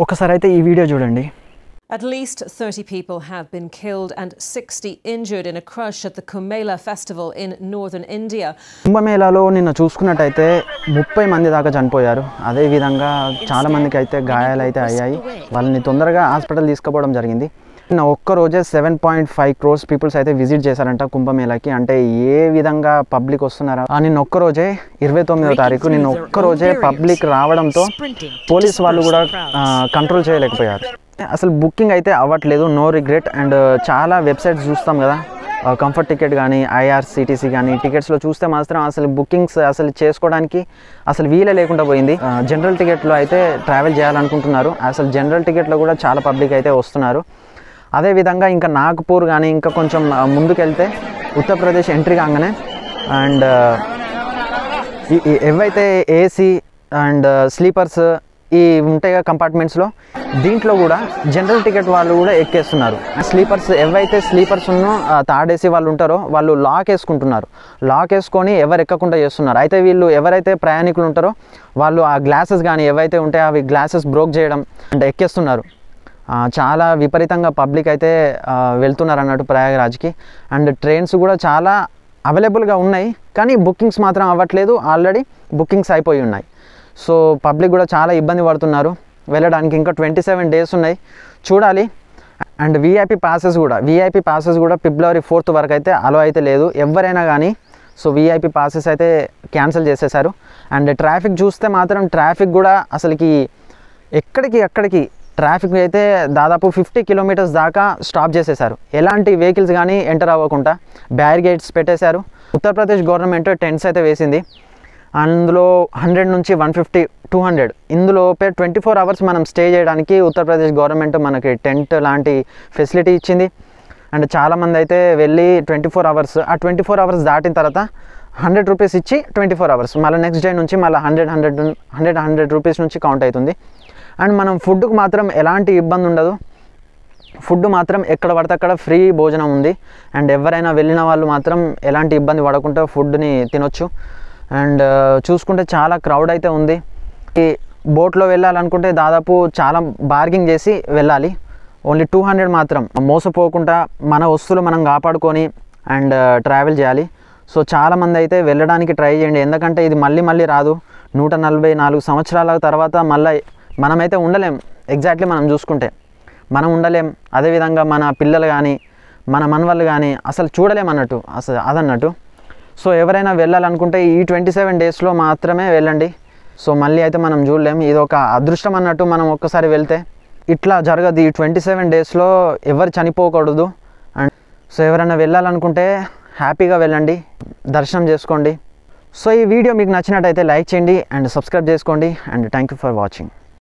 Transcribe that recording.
ఒకసారి అయితే ఈ వీడియో చూడండి. At least 30 people have been killed and 60 injured in a crush at the Kumbh Mela festival in northern India. కుంభమేళాలో నిన్న చూసుకున్నట్టయితే 30 మంది దాకా చనిపోయారు. అదే విధంగా చాలా మందికి అయితే గాయాలు అయితే అయ్యాయి. వాళ్ళని తొందరగా హాస్పిటల్ తీసుకుపోవడం జరిగింది. నిన్న ఒక్క రోజే 7.5 crores పీపుల్స్ అయితే విజిట్ చేశారంట కుంభమేళాకి. అంటే ఏ విధంగా పబ్లిక్ వస్తున్నారా నిన్న ఒక్క రోజే 29వ తారీఖు నిన్న ఒక్క రోజే పబ్లిక్ రావడంతో పోలీస్ వాళ్ళు కూడా కంట్రోల్ చేయలేకపోయారు. అసలు బుకింగ్ అయితే అవ్వట్లేదు. No regret. అండ్ చాలా వెబ్సైట్స్ చూస్తాం కదా, కంఫర్ట్ టికెట్ కానీ ఐఆర్సిటీసీ కానీ టికెట్స్లో చూస్తే మాత్రం అసలు బుకింగ్స్ అసలు చేసుకోవడానికి అసలు వీలే లేకుండా పోయింది. జనరల్ టికెట్లో అయితే ట్రావెల్ చేయాలనుకుంటున్నారు. అసలు జనరల్ టికెట్లో కూడా చాలా పబ్లిక్ అయితే వస్తున్నారు. అదేవిధంగా ఇంకా నాగ్పూర్ కానీ ఇంకా కొంచెం ముందుకెళ్తే ఉత్తరప్రదేశ్ ఎంట్రీ కాగానే అండ్ ఏవైతే ఏసీ అండ్ స్లీపర్స్ ఈ ఉంటాయి కంపార్ట్మెంట్స్లో దీంట్లో కూడా జనరల్ టికెట్ వాళ్ళు కూడా ఎక్కేస్తున్నారు. స్లీపర్స్ ఏవైతే స్లీపర్స్ ఉన్నో థర్డ్ ఏసీ వాళ్ళు ఉంటారో వాళ్ళు లాక్ వేసుకుంటున్నారు. లాక్ వేసుకొని ఎవరు ఎక్కకుండా చేస్తున్నారు. అయితే వీళ్ళు ఎవరైతే ప్రయాణికులు ఉంటారో వాళ్ళు ఆ గ్లాసెస్ కానీ ఏవైతే ఉంటాయో అవి గ్లాసెస్ బ్రోక్ చేయడం అంటే ఎక్కేస్తున్నారు. చాలా విపరీతంగా పబ్లిక్ అయితే వెళ్తున్నారు అన్నట్టు ప్రయాగరాజ్కి. అండ్ ట్రైన్స్ కూడా చాలా అవైలబుల్గా ఉన్నాయి కానీ బుకింగ్స్ మాత్రం అవ్వట్లేదు. ఆల్రెడీ బుకింగ్స్ అయిపోయి ఉన్నాయి. సో పబ్లిక్ కూడా చాలా ఇబ్బంది పడుతున్నారు వెళ్ళడానికి. ఇంకా 27 days ఉన్నాయి, చూడాలి. అండ్ వీఐపీ పాసెస్ కూడా February 4th వరకు అయితే అలో అయితే లేదు ఎవరైనా కానీ. సో వీఐపీ పాసెస్ అయితే క్యాన్సిల్ చేసేసారు. అండ్ ట్రాఫిక్ చూస్తే మాత్రం ట్రాఫిక్ కూడా అసలుకి ఎక్కడికి ట్రాఫిక్ అయితే దాదాపు 50 kilometers దాకా స్టాప్ చేసేసారు. ఎలాంటి వెహికల్స్ కానీ ఎంటర్ అవ్వకుండా బ్యారిగేట్స్ పెట్టేశారు. ఉత్తరప్రదేశ్ గవర్నమెంట్ టెంట్స్ అయితే వేసింది. అందులో 100 నుంచి 150, 200 ఇందులో 24 hours మనం స్టే చేయడానికి ఉత్తరప్రదేశ్ గవర్నమెంట్ మనకి టెంట్ లాంటి ఫెసిలిటీ ఇచ్చింది. అండ్ చాలామంది అయితే వెళ్ళి 24 hours ఆ 24 hours దాటిన తర్వాత 100 rupees ఇచ్చి 24 hours మళ్ళీ నెక్స్ట్ డే నుంచి మళ్ళీ 100 rupees నుంచి కౌంట్ అవుతుంది. అండ్ మనం ఫుడ్కి మాత్రం ఎలాంటి ఇబ్బంది ఉండదు. ఫుడ్ మాత్రం ఎక్కడ పడితే అక్కడ ఫ్రీ భోజనం ఉంది. అండ్ ఎవరైనా వెళ్ళిన వాళ్ళు మాత్రం ఎలాంటి ఇబ్బంది పడకుండా ఫుడ్ని తినొచ్చు. అండ్ చూసుకుంటే చాలా క్రౌడ్ అయితే ఉంది. ఈ బోట్లో వెళ్ళాలనుకుంటే దాదాపు చాలా బార్గింగ్ చేసి వెళ్ళాలి. ఓన్లీ 200 మాత్రం మోసపోకుండా మన వస్తువులు మనం కాపాడుకొని అండ్ ట్రావెల్ చేయాలి. సో చాలామంది అయితే వెళ్ళడానికి ట్రై చేయండి. ఎందుకంటే ఇది మళ్ళీ రాదు. 144 సంవత్సరాల తర్వాత మళ్ళీ మనమైతే ఉండలేం. ఎగ్జాక్ట్లీ మనం చూసుకుంటే మనం ఉండలేం. అదేవిధంగా మన పిల్లలు కానీ మన మనవాళ్ళు కానీ అసలు చూడలేం అన్నట్టు అదన్నట్టు. సో ఎవరైనా వెళ్ళాలనుకుంటే ఈ 27 daysలో మాత్రమే వెళ్ళండి. సో మళ్ళీ అయితే మనం చూడలేం. ఇది ఒక అదృష్టం అన్నట్టు. మనం ఒక్కసారి వెళ్తే ఇట్లా జరగదు. ఈ 27 daysలో ఎవరు చనిపోకూడదు. అండ్ సో ఎవరైనా వెళ్ళాలనుకుంటే హ్యాపీగా వెళ్ళండి, దర్శనం చేసుకోండి. సో ఈ వీడియో మీకు నచ్చినట్టయితే లైక్ చేయండి అండ్ సబ్స్క్రైబ్ చేసుకోండి. And thank you for watching.